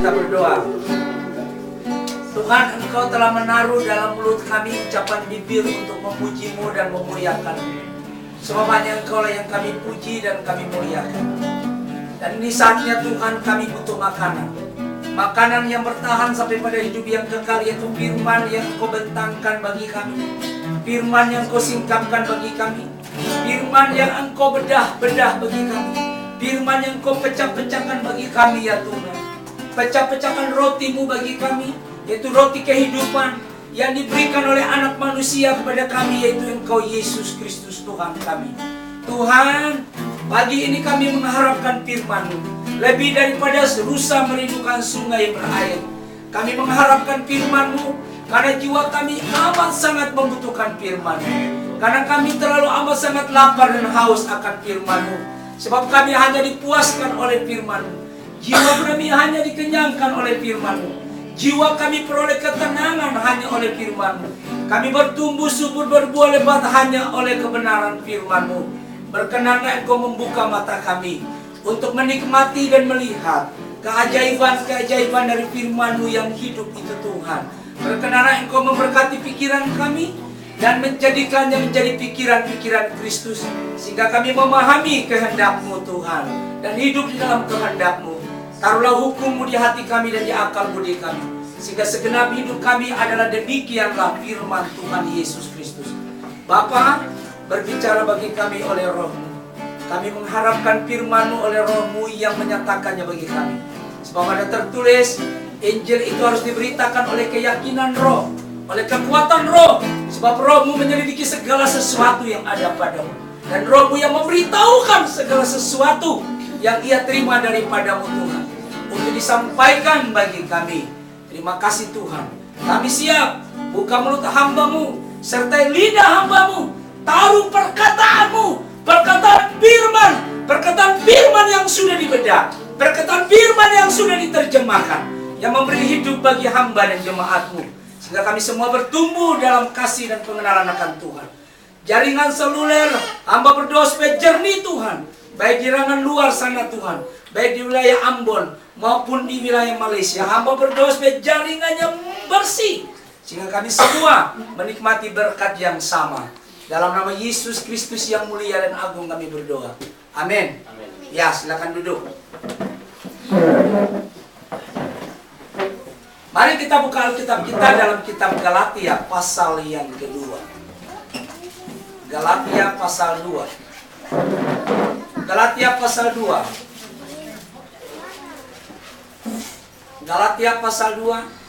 kita berdoa. Tuhan, Engkau telah menaruh dalam mulut kami ucapan bibir untuk memuji-Mu dan memuliakan-Mu. Sebab hanya Engkau lah yang kami puji dan kami muliakan. Dan ini saatnya Tuhan, kami butuh makanan. Makanan yang bertahan sampai pada hidup yang kekal, yaitu firman yang Engkau bentangkan bagi kami, firman yang Engkau singkapkan bagi kami, firman yang Engkau bedah-bedah bagi kami, firman yang Engkau pecah-pecahkan bagi kami ya Tuhan. Pecah-pecahkan roti-Mu bagi kami, yaitu roti kehidupan yang diberikan oleh anak manusia kepada kami, yaitu Engkau Yesus Kristus Tuhan kami. Tuhan, pagi ini kami mengharapkan firman-Mu lebih daripada rusa merindukan sungai berair. Kami mengharapkan firman-Mu karena jiwa kami amat sangat membutuhkan firman-Mu, karena kami terlalu amat sangat lapar dan haus akan firman-Mu. Sebab kami hanya dipuaskan oleh firman-Mu, jiwa kami hanya dikenyangkan oleh firman-Mu, jiwa kami peroleh ketenangan hanya oleh firman-Mu. Kami bertumbuh subur berbuah lebat hanya oleh kebenaran firman-Mu. Berkenanlah Engkau membuka mata kami untuk menikmati dan melihat keajaiban-keajaiban dari firman-Mu yang hidup itu Tuhan. Berkenanlah Engkau memberkati pikiran kami dan menjadikannya menjadi pikiran-pikiran Kristus, sehingga kami memahami kehendak-Mu Tuhan dan hidup di dalam kehendak-Mu. Taruhlah hukum-Mu di hati kami dan di akal budi kami, sehingga segenap hidup kami adalah demikianlah firman Tuhan Yesus Kristus. Bapa, berbicara bagi kami oleh Roh-Mu. Kami mengharapkan firman-Mu oleh Roh-Mu yang menyatakannya bagi kami. Sebab ada tertulis, Injil itu harus diberitakan oleh keyakinan Roh, oleh kekuatan Roh. Sebab Roh-Mu menyelidiki segala sesuatu yang ada padamu, dan Roh-Mu yang memberitahukan segala sesuatu yang Ia terima daripada-Mu Tuhan, untuk disampaikan bagi kami. Terima kasih Tuhan. Kami siap. Buka mulut hamba-Mu, sertai lidah hamba-Mu. Taruh perkataan-Mu, perkataan firman yang sudah dibedah, perkataan firman yang sudah diterjemahkan, yang memberi hidup bagi hamba dan jemaat-Mu, sehingga kami semua bertumbuh dalam kasih dan pengenalan akan Tuhan. Jaringan seluler hamba berdoa supaya jernih Tuhan, baik di rangan luar sana Tuhan, baik di wilayah Ambon maupun di wilayah Malaysia. Hamba berdoa supaya jaringannya bersih, sehingga kami semua menikmati berkat yang sama. Dalam nama Yesus Kristus yang mulia dan agung kami berdoa. Amin. Ya, silakan duduk. Mari kita buka Alkitab kita dalam kitab Galatia pasal yang kedua. Galatia pasal 2. Galatia pasal 2. Galatia pasal 2.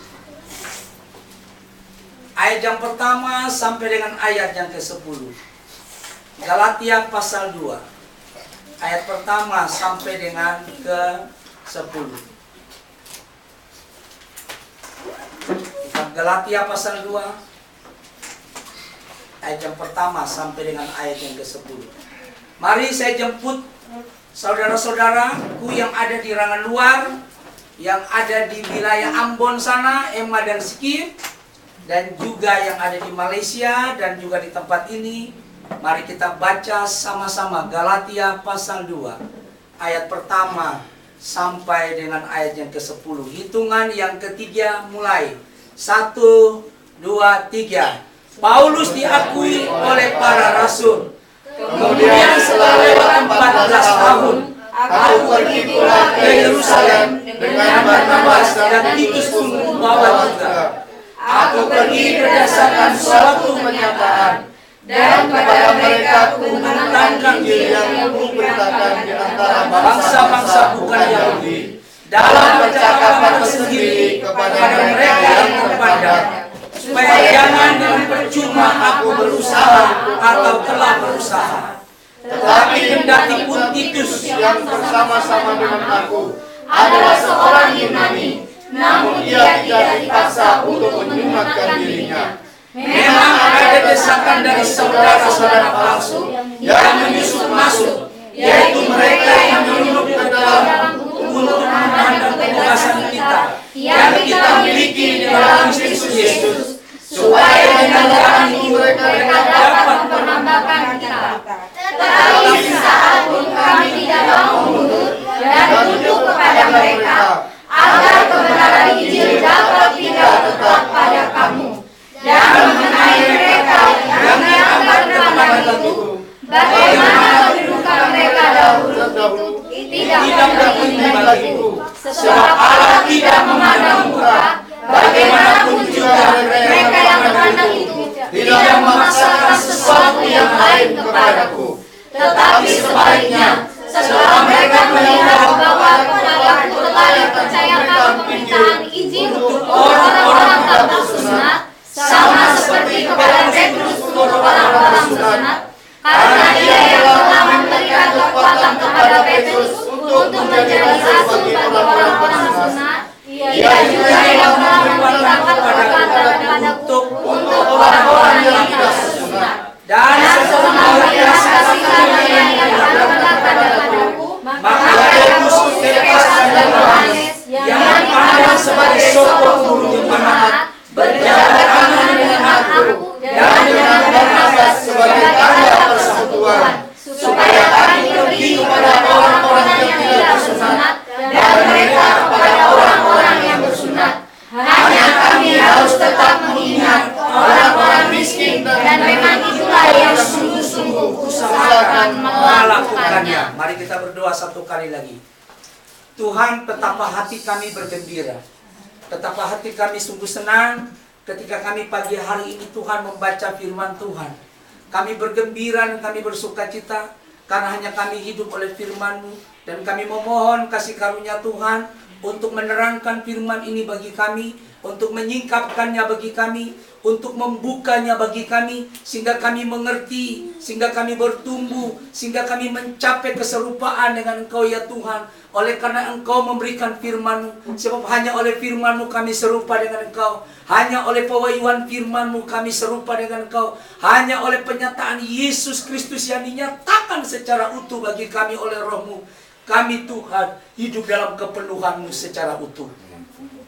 Ayat yang pertama sampai dengan ayat yang ke-10. Galatia pasal 2. Ayat pertama sampai dengan ke-10. Kitab Galatia pasal 2. Ayat yang pertama sampai dengan ayat yang ke-10. Mari saya jemput saudara-saudaraku yang ada di rangan luar, yang ada di wilayah Ambon sana, Emma dan Sikip, dan juga yang ada di Malaysia dan juga di tempat ini. Mari kita baca sama-sama Galatia pasal 2 ayat pertama sampai dengan ayat yang ke-10. Hitungan yang ketiga mulai. 1, 2, 3. Paulus diakui oleh para rasul. Kemudian setelah lewat 14 tahun, aku pergi pula ke Yerusalem dengan Barnabas dan Titus pun membawa juga. Aku pergi berdasarkan suatu pernyataan, dan kepada mereka aku menentangkan Injil yang aku beritakan di antara bangsa-bangsa bukan Yahudi, dalam percakapan sendiri kepada mereka yang terpandang, supaya jangan dengan percuma aku berusaha atau telah berusaha. Tetapi kendati pun Titus yang bersama-sama dengan aku adalah seorang Yunani, namun ia tidak dipaksa untuk menyelamatkan dirinya. Memang ada desakan dari saudara-saudara palsu yang menyusup masuk, yaitu mereka yang menyusup ke dalam untuk memandang kebebasan kita yang kita miliki di dalam Kristus Yesus, supaya dengan jalan itu mereka dapat menambahkan kita. Tetapi saat pun kami tidak mau mundur dan tunduk kepada mereka, agar tidak tertinggi bagiku, sebab Allah tidak memandang muka. Bagaimanapun juga mereka yang memandang itu tidak memaksakan sesuatu yang lain kepadaku. Tetapi sebaliknya, setelah mereka melihat bahwa kepadaku telah dipercayakan pemerintahan izin untuk orang-orang tak bersunat, sama seperti kepada Petrus untuk orang-orang sunat, karena ia yang telah memberikan kekuatan kepada Petrus untuk menjadi rasul bagi orang-orang sunat, ia juga yang telah memberikan kekuatan kepadaku untuk orang-orang yang tidak sunat. Dan setelah melihat kasih karunia yang dianugerahkan kepadaku, maka Petrus bebas dan Yohanes yang dipandang sebagai sokong guru jemaat berjabat tangan dengan aku dan dengan Barnabas sebagai tanda persekutuan, supaya kami pergi kepada orang-orang yang tidak bersunat dan mereka kepada orang-orang yang bersunat. Hanya kami harus tetap mengingat orang-orang miskin, dan memang itulah yang sungguh-sungguh usahakan melakukannya. Mari kita berdoa satu kali lagi. Tuhan, betapa hati kami bergembira, betapa hati kami sungguh senang ketika kami pagi hari ini Tuhan membaca firman Tuhan. Kami bergembira dan kami bersuka cita karena hanya kami hidup oleh firman-Mu, dan kami memohon kasih karunia Tuhan untuk menerangkan firman ini bagi kami, untuk menyingkapkannya bagi kami, untuk membukanya bagi kami, sehingga kami mengerti, sehingga kami bertumbuh, sehingga kami mencapai keserupaan dengan Engkau ya Tuhan. Oleh karena Engkau memberikan firman-Mu, sebab hanya oleh firman-Mu kami serupa dengan Engkau. Hanya oleh pewahyuan firman-Mu kami serupa dengan Engkau. Hanya oleh penyataan Yesus Kristus yang dinyatakan secara utuh bagi kami oleh Roh-Mu, kami Tuhan hidup dalam kepenuhan-Mu secara utuh.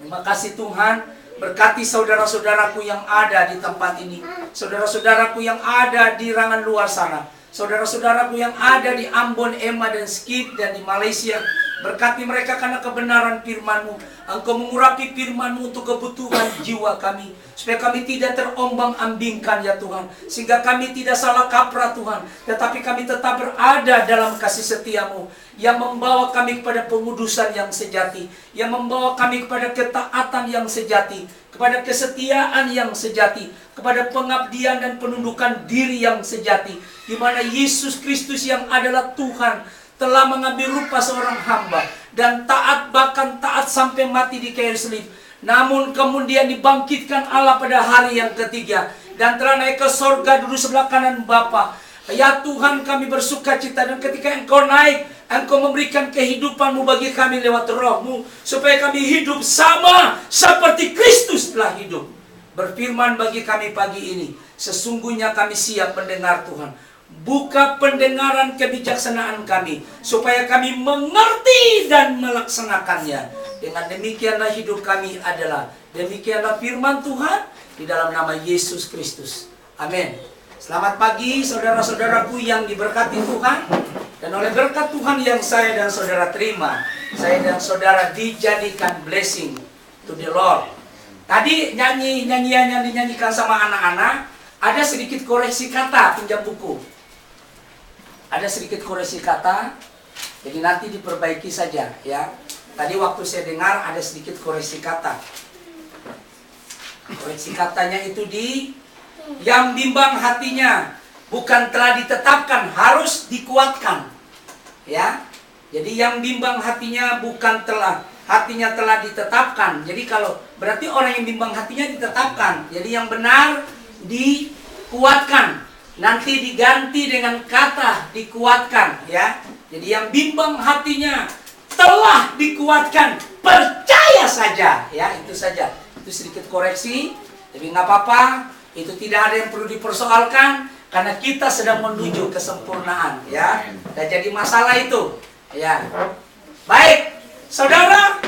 Terima kasih Tuhan. Berkati saudara-saudaraku yang ada di tempat ini, saudara-saudaraku yang ada di rangan luar sana, saudara-saudaraku yang ada di Ambon, Ema, dan Skip, dan di Malaysia. Berkati mereka karena kebenaran firman-Mu. Engkau mengurapi firman-Mu untuk kebutuhan jiwa kami, supaya kami tidak terombang-ambingkan ya Tuhan, sehingga kami tidak salah kaprah Tuhan, tetapi kami tetap berada dalam kasih setia-Mu yang membawa kami kepada pengudusan yang sejati, yang membawa kami kepada ketaatan yang sejati, kepada kesetiaan yang sejati, kepada pengabdian dan penundukan diri yang sejati, di mana Yesus Kristus yang adalah Tuhan telah mengambil rupa seorang hamba dan taat, bahkan taat sampai mati di kayu salib. Namun kemudian dibangkitkan Allah pada hari yang ketiga dan telah naik ke sorga duduk sebelah kanan Bapa. Ya Tuhan, kami bersuka cita, dan ketika Engkau naik, Engkau memberikan kehidupan-Mu bagi kami lewat Roh-Mu, supaya kami hidup sama seperti Kristus telah hidup. Berfirman bagi kami pagi ini, sesungguhnya kami siap mendengar Tuhan. Buka pendengaran kebijaksanaan kami, supaya kami mengerti dan melaksanakannya. Dengan demikianlah hidup kami adalah, demikianlah firman Tuhan, di dalam nama Yesus Kristus. Amin. Selamat pagi saudara-saudaraku yang diberkati Tuhan. Dan oleh berkat Tuhan yang saya dan saudara terima, saya dan saudara dijadikan blessing to the Lord. Tadi nyanyian yang dinyanyikan sama anak-anak, ada sedikit koreksi kata, pinjam buku. Ada sedikit koreksi kata, jadi nanti diperbaiki saja ya. Tadi waktu saya dengar ada sedikit koreksi kata. Koreksi katanya itu di yang bimbang hatinya bukan telah ditetapkan, harus dikuatkan. Ya. Jadi yang bimbang hatinya bukan hatinya telah ditetapkan. Jadi kalau berarti orang yang bimbang hatinya ditetapkan. Jadi yang benar dikuatkan. Nanti diganti dengan kata dikuatkan ya. Jadi yang bimbang hatinya telah dikuatkan, percaya saja ya, itu saja. Itu sedikit koreksi, tapi nggak apa-apa. Itu tidak ada yang perlu dipersoalkan karena kita sedang menuju kesempurnaan ya. Dan jadi masalah itu ya. Baik, saudara,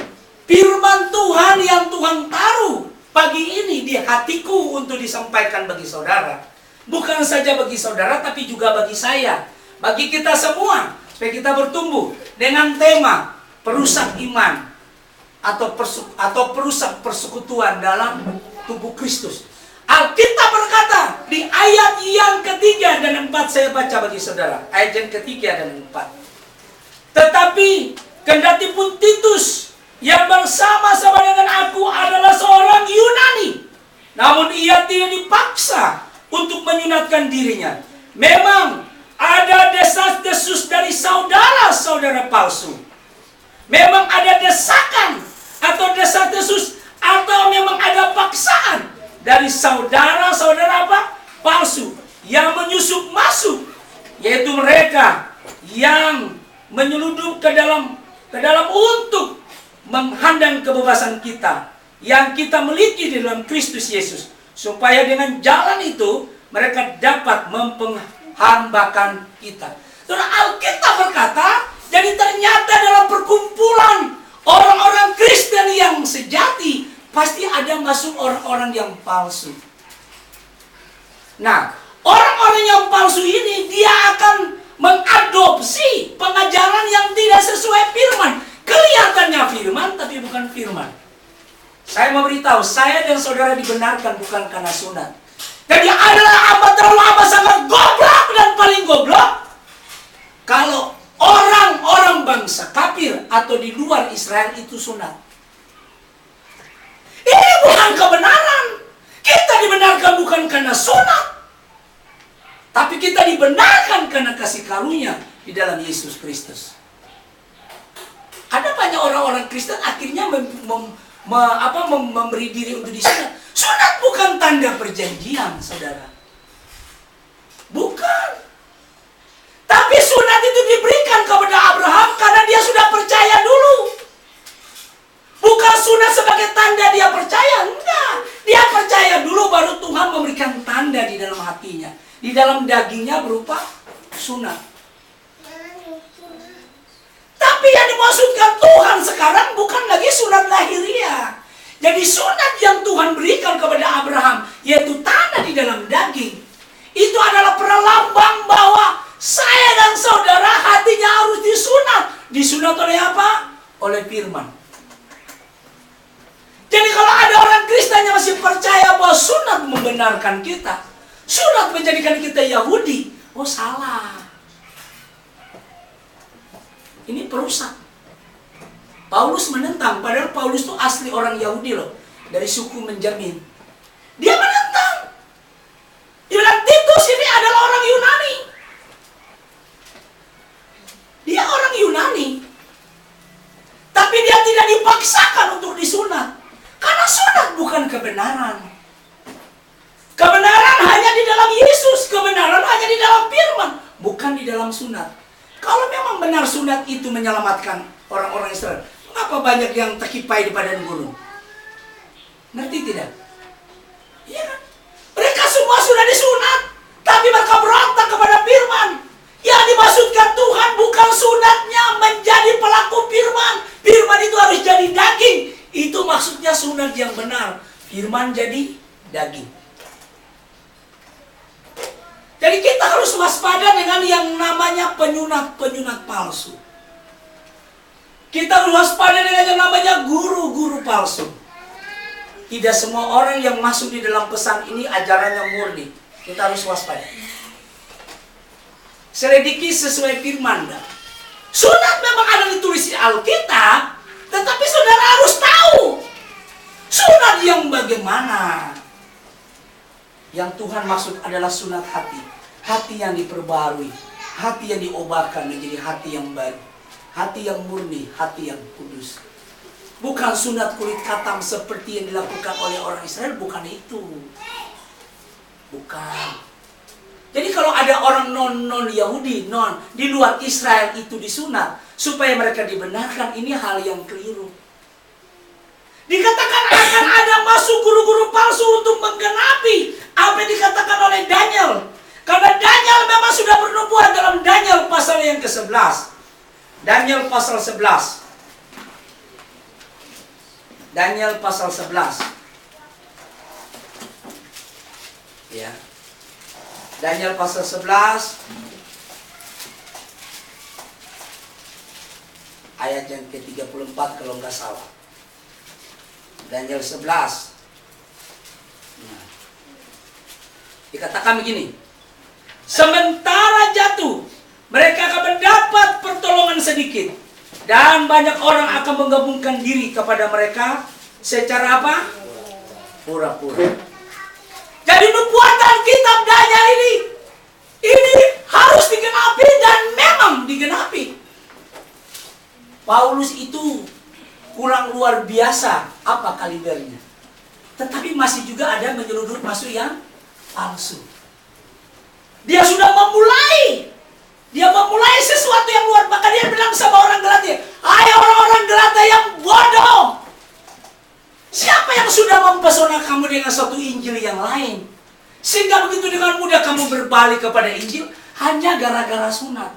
firman Tuhan yang Tuhan taruh pagi ini di hatiku untuk disampaikan bagi saudara. Bukan saja bagi saudara, tapi juga bagi saya, bagi kita semua, supaya kita bertumbuh dengan tema perusak iman atau perusak persekutuan dalam tubuh Kristus. Alkitab berkata di ayat yang ketiga dan 4, saya baca bagi saudara, ayat yang ketiga dan 4. Tetapi Kendati pun Titus yang bersama-sama dengan aku adalah seorang Yunani, namun ia tidak dipaksa untuk menyunatkan dirinya. Memang ada desas-desus dari saudara-saudara palsu. Memang ada desakan atau desas-desus, atau memang ada paksaan dari saudara-saudara palsu yang menyusup masuk, yaitu mereka yang menyeludup ke dalam untuk menghadang kebebasan kita yang kita miliki di dalam Kristus Yesus, supaya dengan jalan itu mereka dapat menghambakan kita. Saudara, Alkitab berkata, jadi ternyata dalam perkumpulan orang-orang Kristen yang sejati pasti ada masuk orang-orang yang palsu. Nah, orang-orang yang palsu ini dia akan mengadopsi pengajaran yang tidak sesuai firman. Kelihatannya firman, tapi bukan firman. Saya mau beritahu, saya dan saudara dibenarkan bukan karena sunat. Jadi adalah terlalu sangat goblok dan paling goblok kalau orang-orang bangsa kafir atau di luar Israel itu sunat. Ini bukan kebenaran. Kita dibenarkan bukan karena sunat, tapi kita dibenarkan karena kasih karunia di dalam Yesus Kristus. Ada banyak orang-orang Kristen akhirnya memberi diri untuk disunat. Sunat bukan tanda perjanjian, saudara. Bukan. Tapi sunat itu diberikan kepada Abraham karena dia sudah percaya dulu. Bukan sunat sebagai tanda dia percaya. Enggak. Dia percaya dulu baru Tuhan memberikan tanda di dalam hatinya. Di dalam dagingnya berupa sunat. Tapi yang dimaksudkan Tuhan sekarang bukan lagi sunat lahiriah. Jadi sunat yang Tuhan berikan kepada Abraham, yaitu tanda di dalam daging, itu adalah perlambang bahwa saya dan saudara hatinya harus disunat. Disunat oleh apa? Oleh firman. Jadi kalau ada orang Kristen yang masih percaya bahwa sunat membenarkan kita, sunat menjadikan kita Yahudi, oh salah. Ini perusak. Paulus menentang, padahal Paulus itu asli orang Yahudi loh, dari suku Benjamin. Dia menentang. Dia bilang Titus ini adalah orang Yunani. Dia orang Yunani. Tapi dia tidak dipaksakan untuk disunat. Karena sunat bukan kebenaran. Kebenaran hanya di dalam Yesus. Kebenaran hanya di dalam firman, bukan di dalam sunat. Kalau memang benar sunat itu menyelamatkan orang-orang Israel, mengapa banyak yang terkipai di padang gurun? Ngerti tidak? Iya kan? Mereka semua sudah disunat, tapi mereka berontak kepada firman. Yang dimaksudkan Tuhan bukan sunatnya menjadi pelaku firman. Firman itu harus jadi daging. Itu maksudnya sunat yang benar. Firman jadi daging. Jadi kita harus waspada dengan yang namanya penyunat-penyunat palsu. Kita harus waspada dengan yang namanya guru-guru palsu. Tidak semua orang yang masuk di dalam pesan ini ajarannya murni. Kita harus waspada. Selidiki sesuai firman. Sunat memang ada ditulis di Alkitab, tetapi saudara harus tahu sunat yang bagaimana. Yang Tuhan maksud adalah sunat hati. Hati yang diperbarui. Hati yang diubahkan menjadi hati yang baru. Hati yang murni, hati yang kudus. Bukan sunat kulit katam seperti yang dilakukan oleh orang Israel. Bukan itu. Bukan. Jadi kalau ada orang non-Yahudi, di luar Israel itu disunat supaya mereka dibenarkan, ini hal yang keliru. Dikatakan akan ada masuk guru-guru palsu untuk menggenapi apa yang dikatakan oleh Daniel. Karena Daniel memang sudah bernubuat dalam Daniel pasal yang ke-11. Daniel pasal 11. Daniel pasal 11. Ya. Daniel pasal 11. Ayat yang ke-34 kalau nggak salah. Daniel 11. Nah. Dikatakan begini. Sementara jatuh, mereka akan mendapat pertolongan sedikit. Dan banyak orang akan menggabungkan diri kepada mereka secara apa? Pura-pura. Jadi nubuatan kitab Daniel ini harus digenapi dan memang digenapi. Paulus itu kurang luar biasa apa kalibernya. Tetapi masih juga ada menyelundup masuk yang palsu. Dia sudah memulai. Dia memulai sesuatu yang luar. Maka dia bilang sama orang Galatia, hai orang-orang Galatia yang bodoh. Siapa yang sudah mempesona kamu dengan suatu Injil yang lain? Sehingga begitu dengan mudah kamu berbalik kepada Injil hanya gara-gara sunat.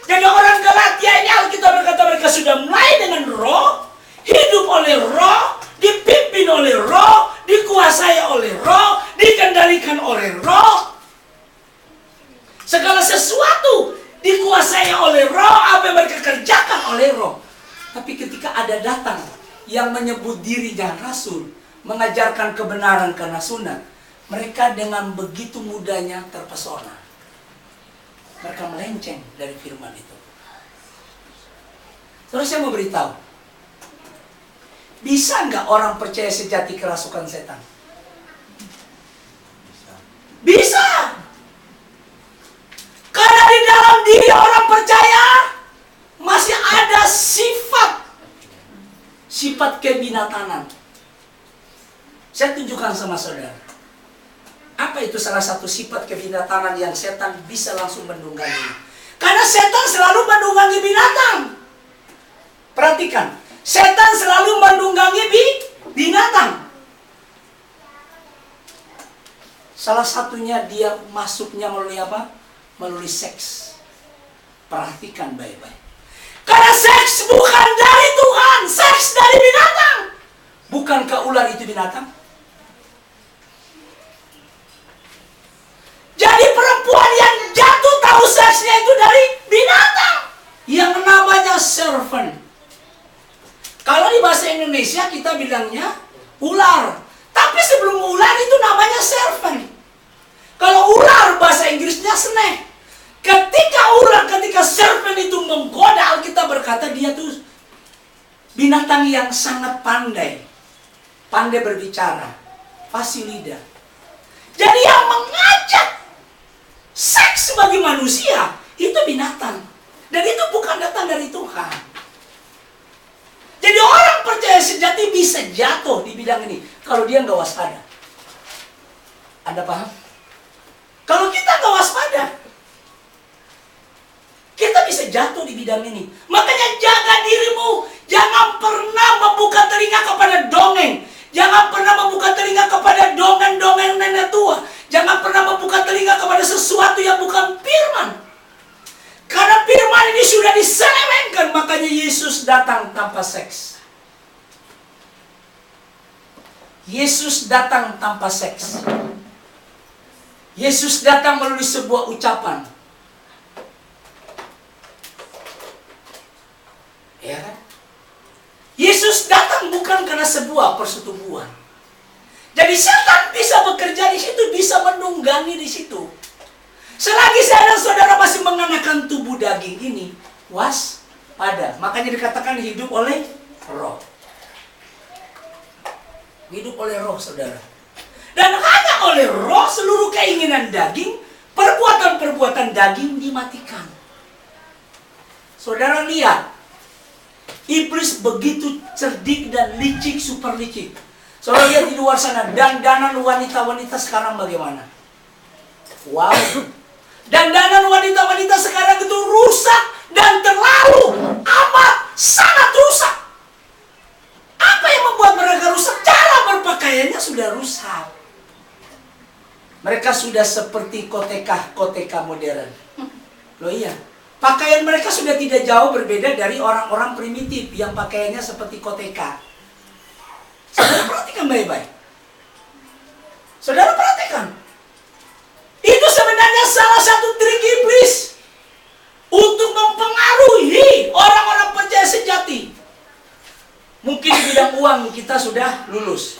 Jadi orang Galatia ini Alkitab berkata mereka sudah mulai dengan roh, hidup oleh roh, dipimpin oleh roh, dikuasai oleh roh, dikendalikan oleh roh. Segala sesuatu dikuasai oleh roh, apa yang mereka kerjakan oleh roh. Tapi ketika ada datang yang menyebut dirinya rasul, mengajarkan kebenaran karena sunat, mereka dengan begitu mudahnya terpesona. Mereka melenceng dari firman itu. Terus saya mau beritahu, bisa nggak orang percaya sejati kerasukan setan? Bisa. Karena di dalam diri orang percaya masih ada sifat kebinatanan. Saya tunjukkan sama saudara. Apa itu salah satu sifat kebinatanan yang setan bisa langsung menunggangi? Karena setan selalu menunggangi binatang. Perhatikan, setan selalu menunggangi binatang. Salah satunya dia masuknya melalui apa? Melalui seks. Perhatikan baik-baik. Karena seks bukan dari Tuhan, seks dari binatang. Bukankah ular itu binatang? Jadi perempuan yang jatuh tahu seksnya itu dari binatang yang namanya serpent. Kalau di bahasa Indonesia kita bilangnya ular, tapi sebelum ular itu namanya serpent. Kalau ular bahasa Inggrisnya snake. Ketika serpent itu menggoda, Alkitab berkata dia tuh binatang yang sangat pandai berbicara, fasih lidah. Jadi yang mengajak seks bagi manusia itu binatang, dan itu bukan datang dari Tuhan. Jadi orang percaya sejati bisa jatuh di bidang ini kalau dia nggak waspada. Anda paham? Kalau kita nggak waspada, kita bisa jatuh di bidang ini. Makanya jaga dirimu, jangan pernah membuka telinga kepada dongeng. Jangan pernah membuka telinga kepada dongeng-dongeng nenek tua. Jangan pernah membuka telinga kepada sesuatu yang bukan firman. Karena firman ini sudah diselewengkan, makanya Yesus datang tanpa seks. Yesus datang tanpa seks. Yesus datang melalui sebuah ucapan. Ya kan? Yesus datang bukan karena sebuah persetubuhan. Jadi setan bisa bekerja di situ, bisa menunggangi di situ. Selagi saya dan saudara masih mengenakan tubuh daging ini, waspada. Makanya dikatakan hidup oleh roh. Hidup oleh roh, saudara. Dan hanya oleh roh seluruh keinginan daging, perbuatan-perbuatan daging dimatikan. Saudara lihat, iblis begitu cerdik dan licik, super licik. Saudara lihat di luar sana, dandanan wanita-wanita sekarang bagaimana? Wow. Dandanan wanita-wanita sekarang itu rusak dan terlalu amat sangat rusak. Apa yang membuat mereka rusak? Cara berpakaiannya sudah rusak. Mereka sudah seperti koteka modern. Loh iya, pakaian mereka sudah tidak jauh berbeda dari orang-orang primitif yang pakaiannya seperti koteka. Saudara perhatikan baik-baik. Saudara perhatikan. Itu sebenarnya salah satu trik iblis untuk mempengaruhi orang-orang percaya sejati. Mungkin di bidang uang kita sudah lulus.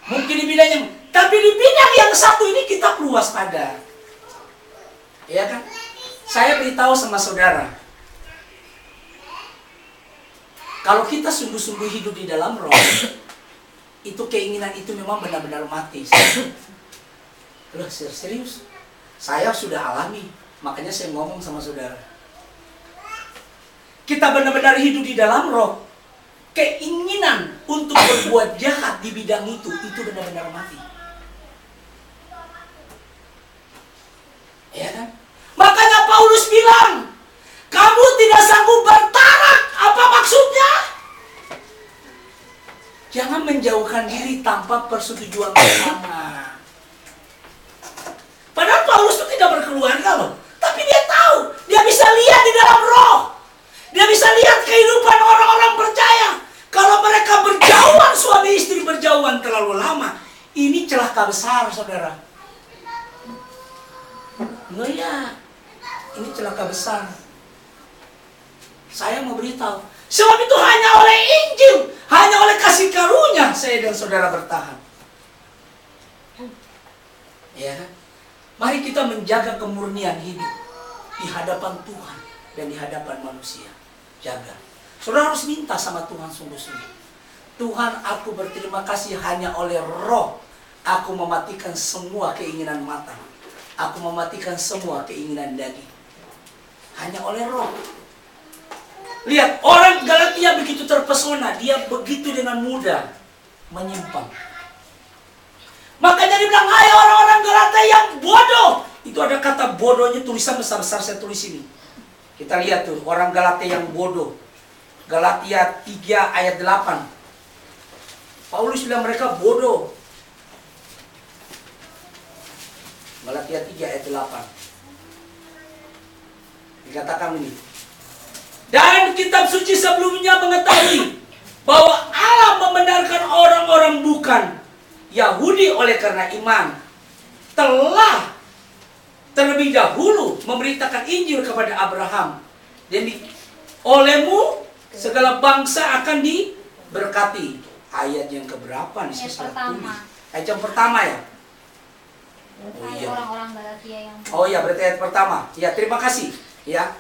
Mungkin di bidang yang, tapi di bidang yang satu ini kita perlu waspada. Iya kan? Saya beritahu sama saudara. Kalau kita sungguh-sungguh hidup di dalam roh, itu keinginan itu memang benar-benar mati. Loh, serius? Saya sudah alami, makanya saya ngomong sama saudara. Kita benar-benar hidup di dalam roh, keinginan untuk berbuat jahat di bidang itu benar-benar mati. Ya kan? Makanya Paulus bilang, kamu tidak sanggup bertarak. Apa maksudnya? Jangan menjauhkan diri tanpa persetujuan bersama. Padahal Paulus itu tidak berkeluarga loh. Tapi dia tahu, dia bisa lihat di dalam roh. Dia bisa lihat kehidupan orang-orang percaya. Kalau mereka berjauhan, suami istri berjauhan terlalu lama, ini celaka besar, saudara. Loh ya, ini celaka besar. Saya mau beritahu, sebab itu hanya oleh Injil, hanya oleh kasih karunia saya dan saudara bertahan. Ya, mari kita menjaga kemurnian hidup di hadapan Tuhan dan di hadapan manusia. Jaga. Saudara harus minta sama Tuhan sungguh-sungguh. Tuhan, aku berterima kasih hanya oleh roh aku mematikan semua keinginan mata. Aku mematikan semua keinginan daging. Hanya oleh roh. Lihat, orang Galatia begitu terpesona. Dia begitu dengan mudah menyimpang. Makanya dibilang, hai orang-orang Galatia yang bodoh. Itu ada kata bodohnya, tulisan besar-besar saya tulis ini. Kita lihat tuh, orang Galatia yang bodoh. Galatia 3 ayat 8. Paulus bilang mereka bodoh. Galatia 3 ayat 8. Dikatakan ini. Dan kitab suci sebelumnya mengetahui bahwa Allah membenarkan orang-orang bukan Yahudi oleh karena iman. Telah terlebih dahulu memberitakan Injil kepada Abraham. Dan olehmu segala bangsa akan diberkati. Ayat yang keberapa nih? Ayat pertama. Ayat yang pertama ya? Oh iya. Orang-orang Galatia yang Oh iya, berarti ayat pertama. Ya, terima kasih. Ya.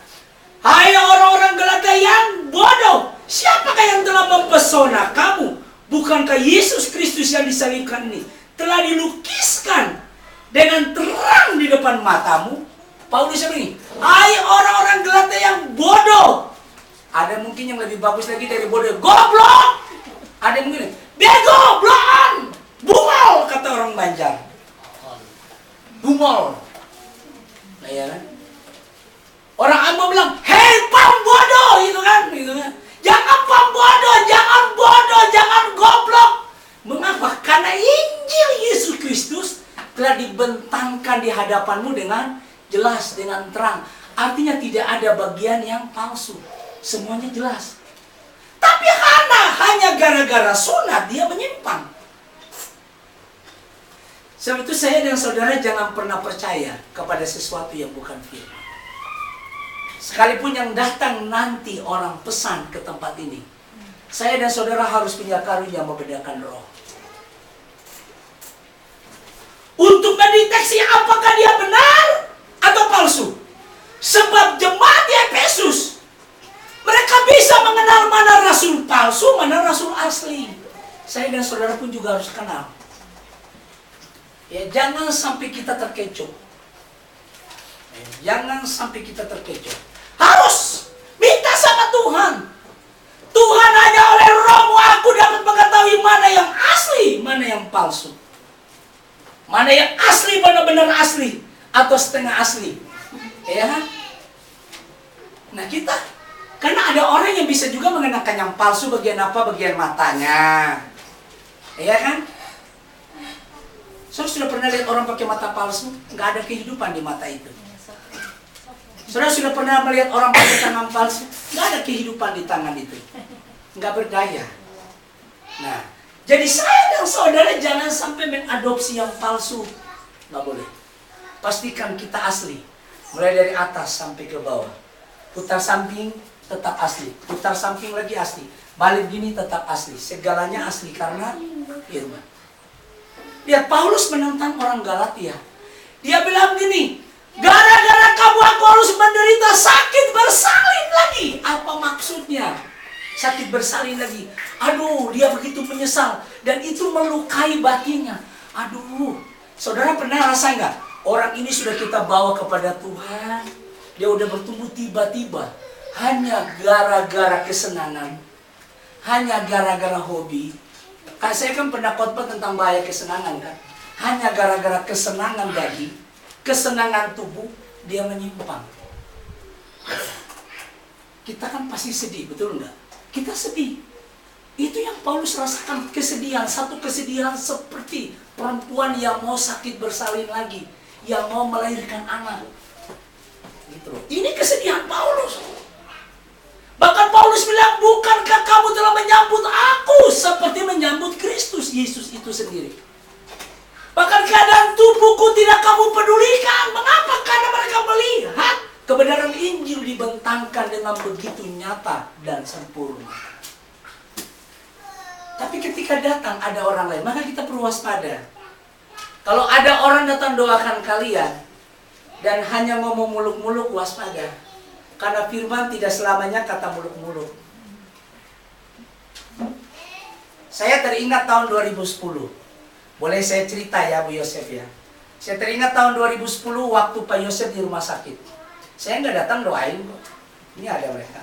Hai orang-orang Galatia yang bodoh. Siapakah yang telah mempesona kamu? Bukankah Yesus Kristus yang disalibkan ini telah dilukiskan dengan terang di depan matamu? Paulus bilang, hai orang-orang Galatia yang bodoh. Ada mungkin yang lebih bagus lagi dari bodoh. Goblok. Ada yang mungkin bego, bloan, bungol kata orang Banjar. Bungol. Nah, ya kan? Orang Ambon bilang, hei pam bodoh, gitu kan? Jangan pam bodoh, jangan goblok. Mengapa? Karena Injil Yesus Kristus telah dibentangkan di hadapanmu dengan jelas, dengan terang. Artinya tidak ada bagian yang palsu. Semuanya jelas. Tapi hanya gara-gara sunat dia menyimpang. Sebab itu saya dan saudara jangan pernah percaya kepada sesuatu yang bukan firman. Sekalipun yang datang nanti orang pesan ke tempat ini, saya dan saudara harus punya karunia membedakan roh. Untuk mendeteksi apakah dia benar atau palsu. Sebab jemaat di Efesus, mereka bisa mengenal mana rasul palsu, mana rasul asli. Saya dan saudara pun juga harus kenal. Ya, jangan sampai kita terkecoh. Jangan sampai kita terkecoh. Harus minta sama Tuhan. Tuhan hanya oleh rohmu aku dapat mengetahui mana yang asli, mana yang palsu. Mana yang asli, mana benar asli, atau setengah asli. Ya. Nah kita, karena ada orang yang bisa juga mengenakan yang palsu bagian apa, bagian matanya. Ya kan? Saudara sudah pernah lihat orang pakai mata palsu? Nggak ada kehidupan di mata itu. Saudara sudah pernah melihat orang pakai tangan palsu? Nggak ada kehidupan di tangan itu. Nggak berdaya. Nah, jadi saya dan saudara jangan sampai mengadopsi yang palsu. Nggak boleh. Pastikan kita asli. Mulai dari atas sampai ke bawah. Putar samping tetap asli. Putar samping lagi asli. Balik gini tetap asli. Segalanya asli karena firman. Lihat Paulus menentang orang Galatia. Dia bilang gini, gara-gara kamu aku harus menderita sakit bersalin lagi. Apa maksudnya? sakit bersalin lagi. Aduh, dia begitu menyesal. Dan itu melukai batinnya. Aduh, saudara pernah rasa nggak? Orang ini sudah kita bawa kepada Tuhan. Dia udah bertumbuh tiba-tiba. Hanya gara-gara kesenangan. Hanya gara-gara hobi. Saya kan pernah khotbah tentang bahaya kesenangan kan. Hanya gara-gara kesenangan daging, kesenangan tubuh, dia menyimpang. Kita kan pasti sedih, betul enggak? Kita sedih. Itu yang Paulus rasakan, kesedihan. Satu kesedihan seperti perempuan yang mau sakit bersalin lagi, yang mau melahirkan anak. Gitu. Ini kesedihan Paulus. Bahkan Paulus bilang, bukankah kamu telah menyambut aku seperti menyambut Kristus Yesus itu sendiri. Bahkan keadaan tubuhku tidak kamu pedulikan. Mengapa? Karena mereka melihat kebenaran Injil dibentangkan dengan begitu nyata dan sempurna. Tapi ketika datang ada orang lain, maka kita perlu waspada. Kalau ada orang datang doakan kalian dan hanya ngomong muluk-muluk, waspada. Karena firman tidak selamanya kata muluk-muluk. Saya teringat tahun 2010. Boleh saya cerita ya Bu Yosef ya. Saya teringat tahun 2010 waktu Pak Yosef di rumah sakit. Saya nggak datang doain kok. Ini ada mereka.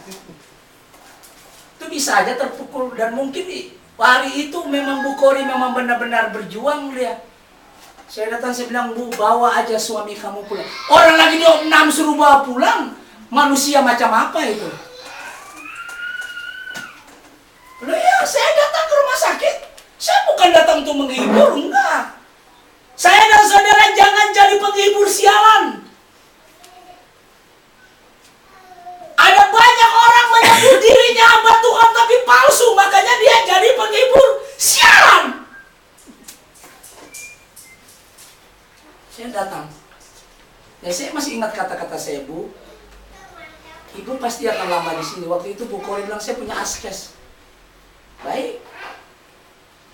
Itu bisa aja terpukul. Dan mungkin hari itu memang Bu Kori memang benar-benar berjuang dia. Saya datang, saya bilang, Bu, bawa aja suami kamu pulang. Orang lagi diopnam suruh bawa pulang. Manusia macam apa itu? Loh ya, saya datang ke rumah sakit. Saya bukan datang untuk menghibur, enggak. Saya dan saudara jangan jadi penghibur sialan. Ada banyak orang menyebut dirinya hamba Tuhan tapi palsu, makanya dia jadi penghibur sialan. Saya datang. Ya, saya masih ingat kata-kata saya, Bu. Ibu pasti akan lama di sini. Waktu itu Bu Kori bilang, saya punya askes. Baik.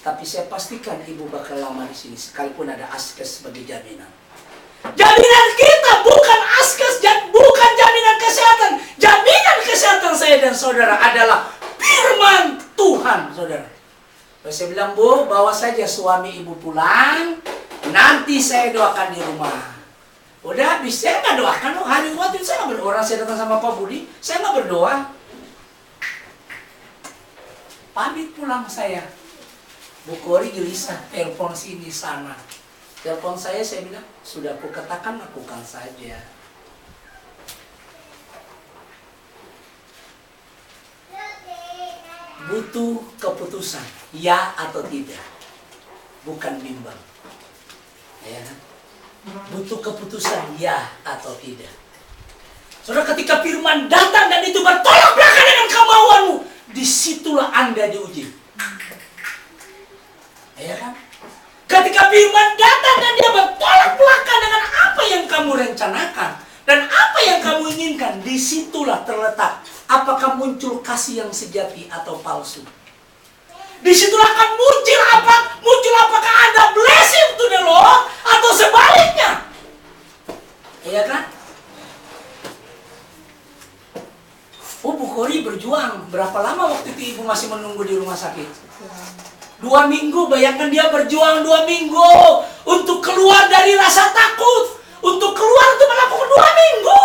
Tapi saya pastikan ibu bakal lama di sini, sekalipun ada askes sebagai jaminan. Jaminan kita bukan askes, bukan jaminan kesehatan. Jaminan kesehatan saya dan saudara adalah firman Tuhan, saudara. Lalu saya bilang, Bu, bawa saja suami ibu pulang. Nanti saya doakan di rumah. Udah habis, saya nggak doakan. Hari waktu itu saya nggak berdoa. Saya datang sama Pak Budi, saya nggak berdoa. Pamit pulang saya. Bu Kori gelisah, telepon sini sana. Telepon saya bilang, sudah aku katakan, lakukan saja. Butuh keputusan, ya atau tidak. Bukan bimbang. Ya. Butuh keputusan, ya atau tidak. Saudara, ketika firman datang dan itu bertolak belakang dengan kemauanmu, disitulah Anda diuji. Ya kan? Ketika firman datang dan dia bertolak belakang dengan apa yang kamu rencanakan dan apa yang kamu inginkan, disitulah terletak apakah muncul kasih yang sejati atau palsu. Disitulah akan muncul apakah Anda blessing to the Lord atau sebaliknya. Iya kan? Oh, Bu Kori berjuang. Berapa lama waktu itu ibu masih menunggu di rumah sakit? 2 minggu, bayangkan dia berjuang 2 minggu untuk keluar dari rasa takut, untuk keluar untuk melakukan 2 minggu.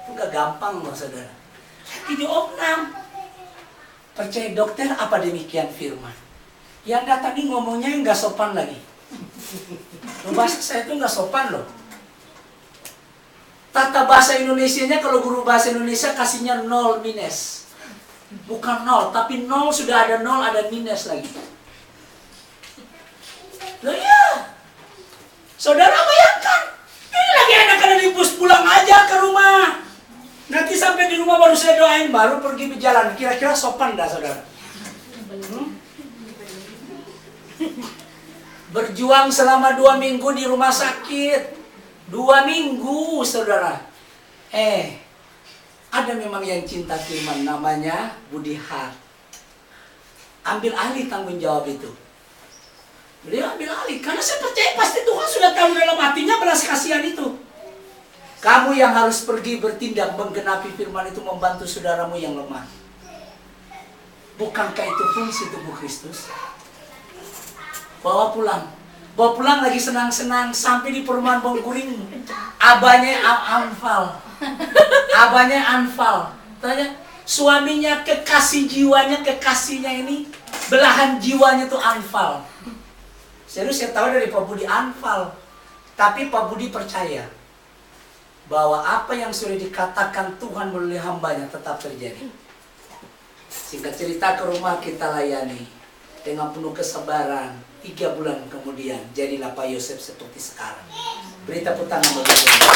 Itu gak gampang loh saudara. Lagi diopnam. Percaya dokter apa demikian firman. Yang datang ini ngomongnya gak sopan lagi. Loh, bahasa saya itu gak sopan loh. Tata bahasa Indonesianya kalau guru bahasa Indonesia kasihnya 0 minus. Bukan 0, tapi 0 sudah ada 0, ada minus lagi. Loh ya, saudara bayangkan, ini lagi anak-anak dibus pulang aja ke rumah. Nanti sampai di rumah baru saya doain, baru pergi berjalan. Kira-kira sopan dah saudara? Berjuang selama 2 minggu di rumah sakit. 2 minggu saudara. Ada memang yang cinta firman, namanya Budi Hart. Ambil alih tanggung jawab itu. Beliau ambil alih, karena saya percaya pasti Tuhan sudah tahu dalam hatinya belas kasihan itu. Kamu yang harus pergi bertindak menggenapi firman itu, membantu saudaramu yang lemah. Bukankah itu fungsi tubuh Kristus? Bawa pulang. Bawa pulang lagi senang-senang sampai di perumahan Bongkuring. Abahnya anfal. Abahnya anfal. Tanya, suaminya kekasih jiwanya, kekasihnya ini belahan jiwanya tuh anfal. Serius, saya tahu dari Pak Budi anfal. Tapi Pak Budi percaya bahwa apa yang sudah dikatakan Tuhan melalui hambanya tetap terjadi. Singkat cerita, ke rumah kita layani dengan penuh kesabaran. 3 bulan kemudian jadilah Pak Yosef seperti sekarang. Beri tepuk tangan bagi Tuhan.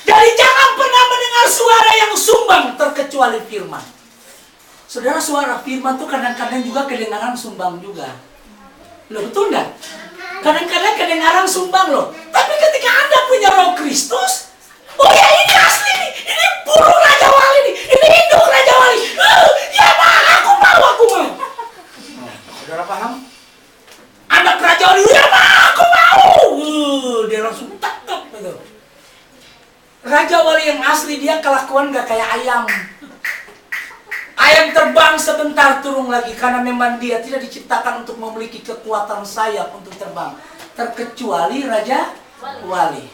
Jadi jangan pernah mendengar suara yang sumbang terkecuali firman. Saudara, suara firman tuh kadang-kadang juga kedengaran sumbang juga. Loh, betul enggak? Kadang-kadang kedengaran sumbang loh. Tapi ketika Anda punya Roh Kristus, oh ya ini asli nih, ini burung Raja Wali nih, ini induk Raja Wali. Ya aku mau. Saudara paham? Anak Raja Wali, ya aku mau. Dia langsung tangkap gitu. Raja Wali yang asli dia kelakuan gak kayak ayam. Ayam terbang sebentar turun lagi karena memang dia tidak diciptakan untuk memiliki kekuatan sayap untuk terbang. Terkecuali Raja Wali.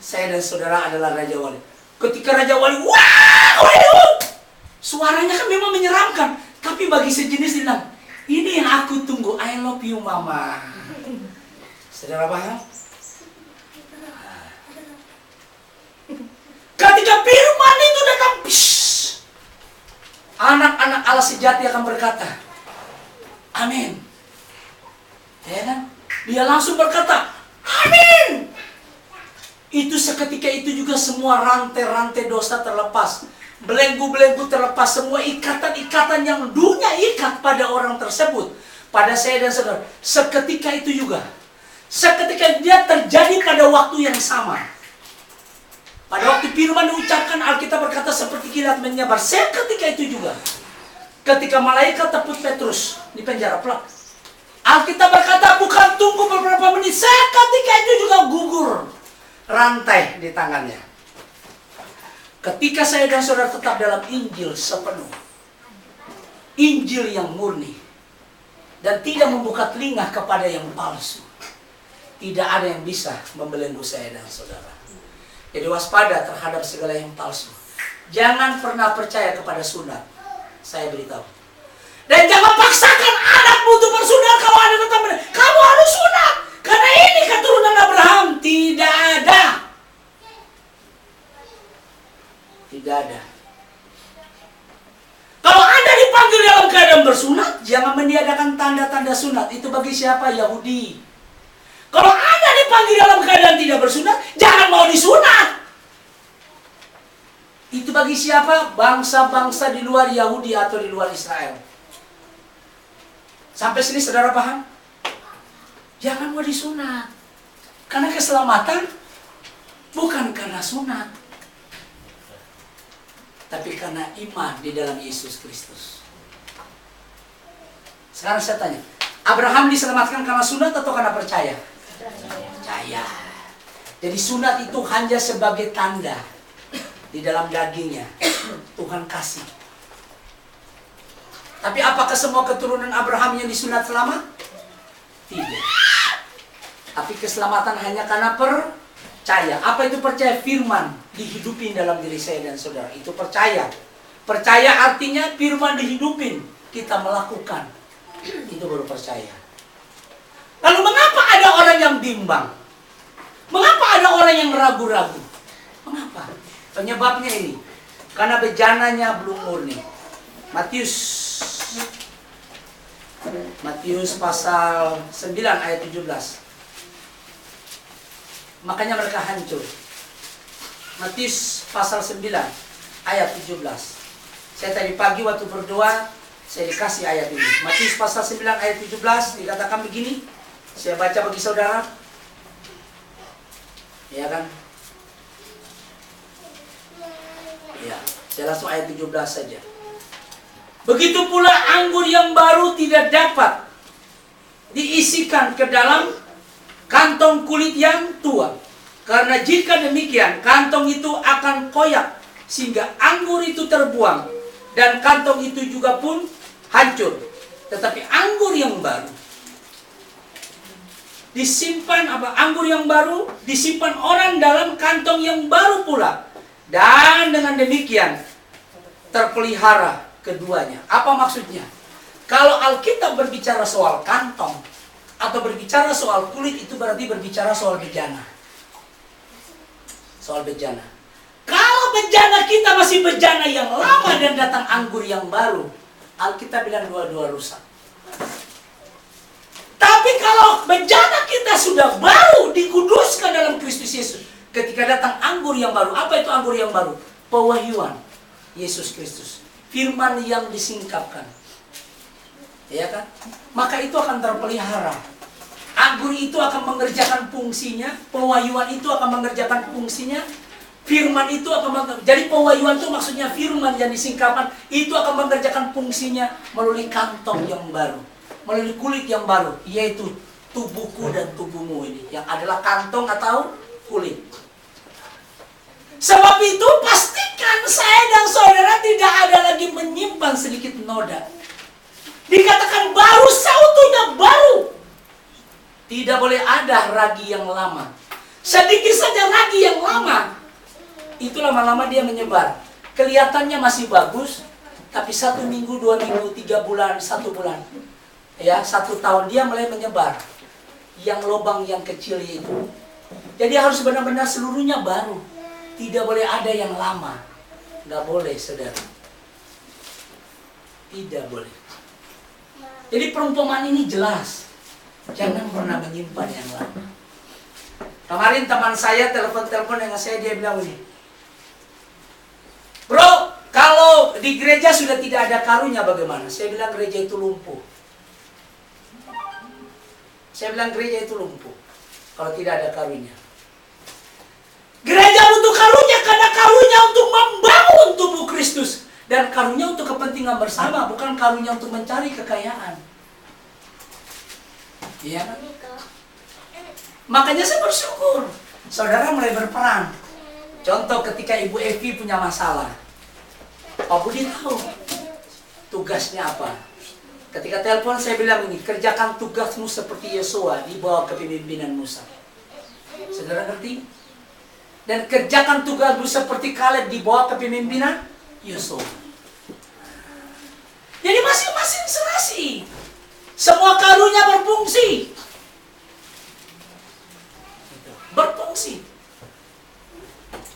Saya dan saudara adalah Raja Wali. Ketika Raja Wali, wah, suaranya kan memang menyeramkan. Tapi bagi sejenis bilang, ini yang aku tunggu, I love you mama. Saudara paham? Ketika firman itu datang, anak-anak Allah sejati akan berkata, amin. Ya kan? Dia langsung berkata, amin. Itu seketika itu juga semua rantai-rantai dosa terlepas. Belenggu-belenggu terlepas. Semua ikatan-ikatan yang dunia ikat pada orang tersebut, pada saya dan saudara. Seketika itu juga. Seketika dia terjadi pada waktu yang sama. Pada waktu firman diucapkan, Alkitab berkata seperti kilat menyabar. Seketika itu juga. Ketika malaikat tepuk Petrus di penjara pelak. Alkitab berkata bukan tunggu beberapa menit. Seketika itu juga gugur rantai di tangannya. Ketika saya dan saudara tetap dalam Injil sepenuh, Injil yang murni, dan tidak membuka telinga kepada yang palsu, tidak ada yang bisa membelenggu saya dan saudara. Jadi waspada terhadap segala yang palsu. Jangan pernah percaya kepada sunat. Saya beritahu. Dan jangan paksakan anakmu untuk bersunat kalau ada tetap benar. Kamu harus sunat karena ini keturunan Abraham. Tidak ada. Tidak ada. Kalau Anda dipanggil dalam keadaan bersunat, jangan meniadakan tanda-tanda sunat. Itu bagi siapa? Yahudi. Kalau Anda dipanggil dalam keadaan tidak bersunat, jangan mau disunat. Itu bagi siapa? Bangsa-bangsa di luar Yahudi atau di luar Israel. Sampai sini saudara paham? Jangan mau disunat. Karena keselamatan bukan karena sunat, tapi karena iman di dalam Yesus Kristus. Sekarang saya tanya, Abraham diselamatkan karena sunat atau karena percaya? Percaya. Jadi sunat itu hanya sebagai tanda di dalam dagingnya Tuhan kasih. Tapi apakah semua keturunan Abraham yang disunat selamat? Tidak. Tapi keselamatan hanya karena percaya. Apa itu percaya? Firman dihidupin dalam diri saya dan saudara. Itu percaya. Percaya artinya firman dihidupin, kita melakukan. Itu baru percaya. Lalu mengapa ada orang yang bimbang? Mengapa ada orang yang ragu-ragu? Mengapa? Penyebabnya ini. Karena bejananya belum murni. Matius pasal 9 ayat 17. Makanya mereka hancur. Matius pasal 9 ayat 17. Saya tadi pagi waktu berdoa, saya dikasih ayat ini. Matius pasal 9 ayat 17 dikatakan begini. Saya baca bagi saudara. Ya kan? Ya, saya langsung ayat 17 saja. Begitu pula anggur yang baru tidak dapat diisikan ke dalam kantong kulit yang tua. Karena jika demikian, kantong itu akan koyak, sehingga anggur itu terbuang, dan kantong itu juga pun hancur. Tetapi anggur yang baru disimpan, anggur yang baru disimpan orang dalam kantong yang baru pula. Dan dengan demikian terpelihara keduanya. Apa maksudnya? Kalau Alkitab berbicara soal kantong atau berbicara soal kulit, itu berarti berbicara soal bejana. Soal bejana. Kalau bejana kita masih bejana yang lama dan datang anggur yang baru, Alkitab bilang dua-dua rusak. Tapi kalau bejana kita sudah baru, dikuduskan dalam Kristus Yesus, ketika datang anggur yang baru, apa itu anggur yang baru? Pewahyuan Yesus Kristus, firman yang disingkapkan, ya kan? Maka itu akan terpelihara. Anggur itu akan mengerjakan fungsinya, pewahyuan itu akan mengerjakan fungsinya, firman itu akan jadi pewahyuan itu maksudnya firman yang disingkapkan itu akan mengerjakan fungsinya melalui kantong yang baru, melalui kulit yang baru, yaitu tubuhku dan tubuhmu ini, yang adalah kantong atau kulit. Sebab itu pastikan saya dan saudara tidak ada lagi menyimpan sedikit noda. Dikatakan baru, seutuhnya baru. Tidak boleh ada ragi yang lama. Sedikit saja ragi yang lama, itu lama-lama dia menyebar. Kelihatannya masih bagus, tapi 1 minggu, 2 minggu, 3 bulan, 1 bulan, ya 1 tahun dia mulai menyebar. Yang lubang yang kecil itu. Jadi harus benar-benar seluruhnya baru. Tidak boleh ada yang lama. Nggak boleh, saudara. Tidak boleh. Jadi perumpamaan ini jelas. Jangan pernah menyimpan yang lama. Kemarin teman saya telepon dengan saya, dia bilang ini, bro, kalau di gereja sudah tidak ada karunya bagaimana? Saya bilang gereja itu lumpuh. Saya bilang gereja itu lumpuh kalau tidak ada karunya. Gereja butuh karunya karena karunya untuk membangun tubuh Kristus. Dan karunya untuk kepentingan bersama, bukan karunya untuk mencari kekayaan. Iya kan? Makanya saya bersyukur saudara mulai berperan. Contoh ketika Ibu Evi punya masalah, Pak Budi tahu tugasnya apa. Ketika telepon saya bilang ini, kerjakan tugasmu seperti Yosua di bawah kepemimpinan Musa. Saudara ngerti? Dan kerjakan tugasmu seperti Kaleb di bawah kepemimpinan Yosua. Jadi masing-masing serasi. Semua karunia berfungsi. Berfungsi.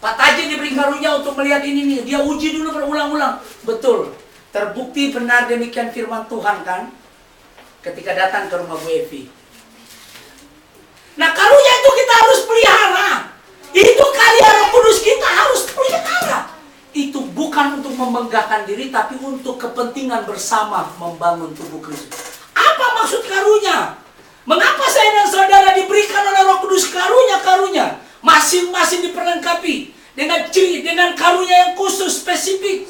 Pak Tajin diberi karunia untuk melihat ini nih. Dia uji dulu berulang-ulang. Betul. Terbukti benar demikian firman Tuhan kan? Ketika datang ke rumah Bu Evi. Nah karunia itu kita harus pelihara. Itu karya Roh Kudus kita harus pelihara. Itu bukan untuk membanggakan diri, tapi untuk kepentingan bersama membangun tubuh Kristus. Apa maksud karunia? Mengapa saya dan saudara diberikan oleh Roh Kudus karunia-karunia? Masing-masing diperlengkapi dengan karunia yang khusus, spesifik.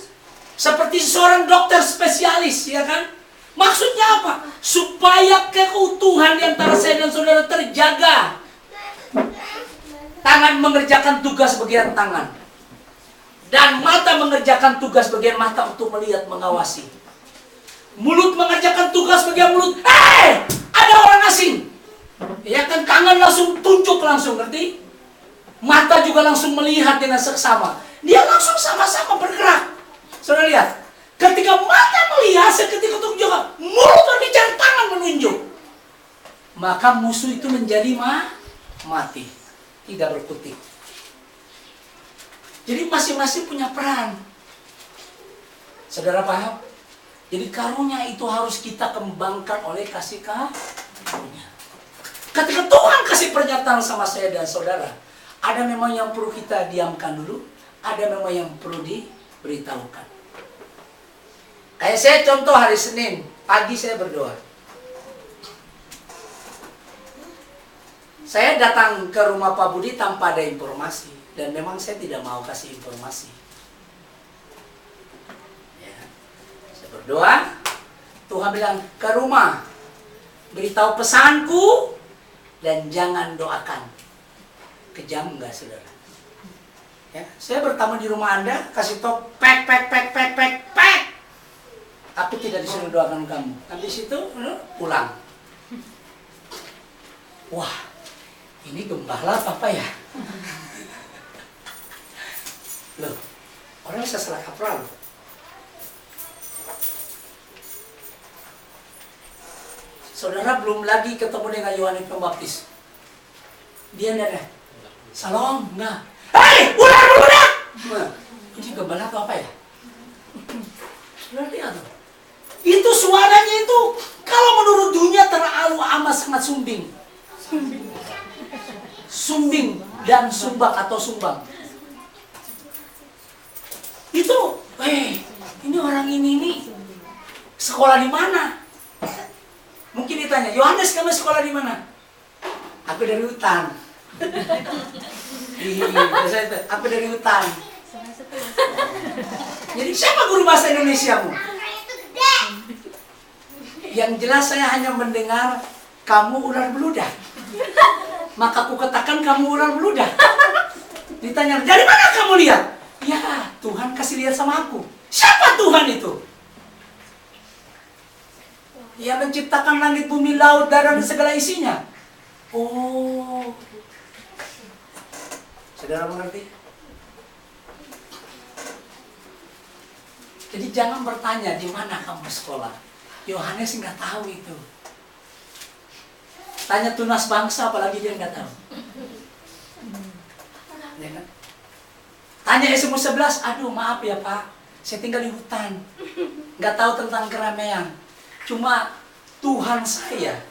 Seperti seorang dokter spesialis, ya kan? Maksudnya apa? Supaya keutuhan di antara saya dan saudara terjaga. Tangan mengerjakan tugas bagian tangan. Dan mata mengerjakan tugas bagian mata untuk melihat, mengawasi. Mulut mengerjakan tugas bagian mulut. Ada orang asing. Ya kan, tangan langsung tunjuk langsung, ngerti? Mata juga langsung melihat dengan seksama. Dia langsung sama-sama bergerak. Saudara lihat, ketika mata melihat, seketika itu juga mulut berbicara, tangan menunjuk. Maka musuh itu menjadi mati, tidak berkutik. Jadi masing-masing punya peran. Saudara paham? Jadi karunia itu harus kita kembangkan oleh kasih karunia. Ketika Tuhan kasih pernyataan sama saya dan saudara, ada memang yang perlu kita diamkan dulu, ada memang yang perlu diberitahukan. Kayak saya contoh hari Senin, pagi saya berdoa. Saya datang ke rumah Pak Budi tanpa ada informasi. Dan memang saya tidak mau kasih informasi. Ya. Saya berdoa, Tuhan bilang, ke rumah, beritahu pesanku dan jangan doakan. Kejam nggak saudara? Ya, saya bertamu di rumah Anda, kasih tau pek. Aku tidak disuruh doakan kamu. Habis itu pulang. Wah, ini gembala apa ya? Loh, orang bisa salah kaprah loh. Saudara belum lagi ketemu dengan Yohanes Pembaptis. Dia nada, salam, enggak. Hei, ular beludak! Ini gembala atau apa ya? Saudara lihat tuh. Itu suaranya itu, kalau menurut dunia terlalu amat sangat sumbing. Sumbing dan sumbang atau sumbang. Itu, ini orang ini sekolah di mana? Mungkin ditanya, Yohanes kamu sekolah di mana? Aku dari hutan. Aku dari hutan. Jadi siapa guru bahasa Indonesiamu? Yang jelas saya hanya mendengar kamu ular beludak. Maka aku katakan kamu ular beludak. Ditanya, dari mana kamu lihat? Ya, Tuhan kasih lihat sama aku. Siapa Tuhan itu? Ia menciptakan langit, bumi, laut, darat, dan segala isinya. Oh, saudara mengerti? Jadi jangan bertanya di mana kamu sekolah. Yohanes nggak tahu itu. Tanya tunas bangsa, apalagi dia nggak tahu. Ya kan? Tanya Yesus 11, aduh maaf ya Pak, saya tinggal di hutan, nggak tahu tentang keramaian. Cuma Tuhan saya,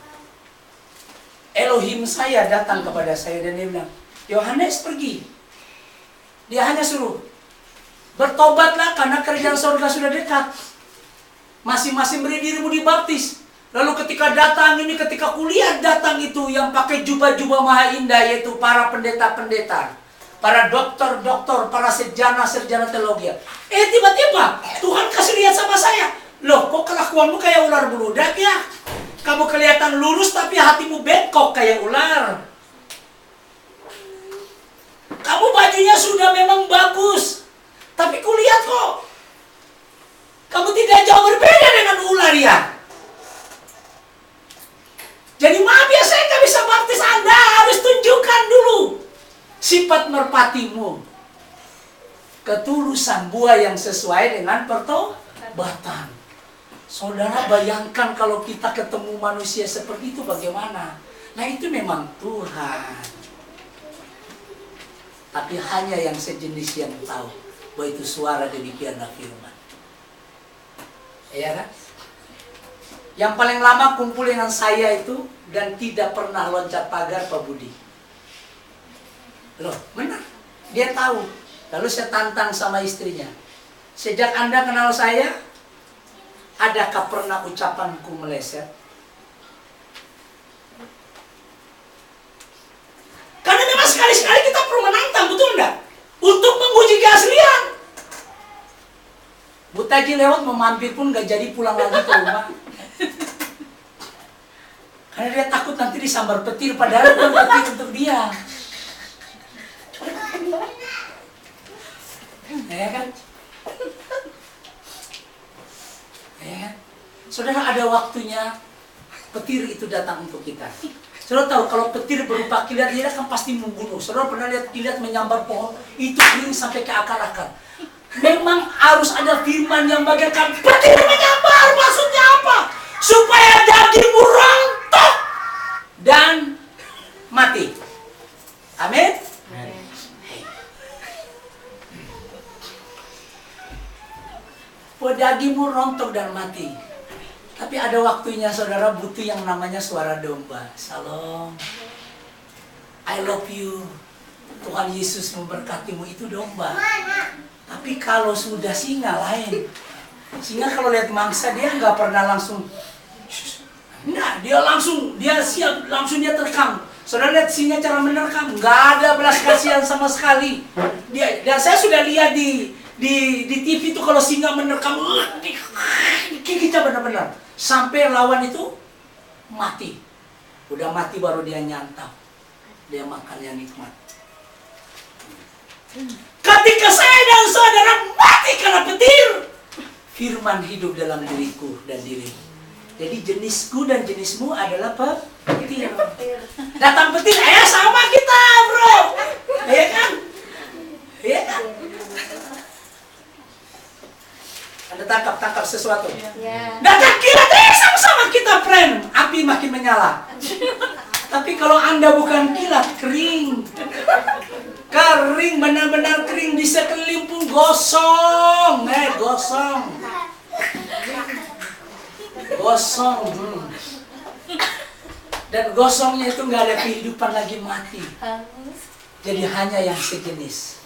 Elohim saya datang kepada saya dan dia bilang, Yohanes pergi. Dia hanya suruh, bertobatlah karena kerajaan surga sudah dekat. Masing-masing beri dirimu dibaptis. Lalu ketika kuliah datang itu yang pakai jubah-jubah maha indah, yaitu para pendeta-pendeta, para doktor-doktor, para sarjana teologi. Tiba-tiba Tuhan kasih lihat sama saya, loh kok kelakuanmu kayak ular beludak ya? Kamu kelihatan lurus tapi hatimu bengkok kayak ular. Kamu bajunya sudah memang bagus, tapi kulihat kok kamu tidak jauh berbeda dengan ular ya. Jadi maaf ya, saya nggak bisa baptis Anda, harus tunjukkan dulu sifat merpatimu. Ketulusan buah yang sesuai dengan pertobatan. Saudara bayangkan kalau kita ketemu manusia seperti itu bagaimana? Nah itu memang Tuhan. Tapi hanya yang sejenis yang tahu bahwa itu suara demikianlah firman. Ya kan? Yang paling lama kumpul dengan saya itu dan tidak pernah loncat pagar Pak Budi. Loh, benar. Dia tahu. Lalu saya tantang sama istrinya. Sejak Anda kenal saya, adakah pernah ucapanku meleset? Karena memang sekali-sekali kita perlu menantang, betul enggak? Untuk menguji keaslian. Bu Taji lewat memampir pun gak jadi pulang lagi ke rumah. Karena dia takut nanti disambar petir, padahal bukan petir untuk dia. Ya kan? Ya. Saudara, ada waktunya petir itu datang untuk kita. Saudara tahu kalau petir berupa kilat, dia akan pasti membunuh. Saudara pernah lihat kilat menyambar pohon, itu kering sampai ke akar-akar. Memang harus ada firman yang bagaikan petir menyambar. Maksudnya apa? Supaya dagingmu rontok dan mati. Amin. Dagingmu rontok dan mati. Tapi ada waktunya saudara butuh yang namanya suara domba. Salam, I love you, Tuhan Yesus memberkatimu, itu domba. Tapi kalau sudah singa lain. Singa kalau lihat mangsa dia nggak pernah langsung. Nah, dia siap, langsung dia terkam. Saudara lihat singa cara menerkam, nggak ada belas kasihan sama sekali. Dan saya sudah lihat di TV itu kalau singa menerkam, gigitnya benar-benar sampai lawan itu mati. Udah mati baru dia nyantap. Dia makan yang nikmat. Ketika saya dan saudara mati karena petir, firman hidup dalam diriku dan dirimu. Jadi jenisku dan jenismu adalah petir. Datang petir, sama kita bro. Iya kan? Iya kan? Anda tangkap sesuatu. Datang kilat, sama-sama kita friend. Api makin menyala. Tapi kalau Anda bukan kilat, kering. Kering, benar-benar kering. Di sekeliling pun gosong. Gosong. Gosong. Dan gosongnya itu nggak ada kehidupan lagi, mati. Jadi hanya yang sejenis.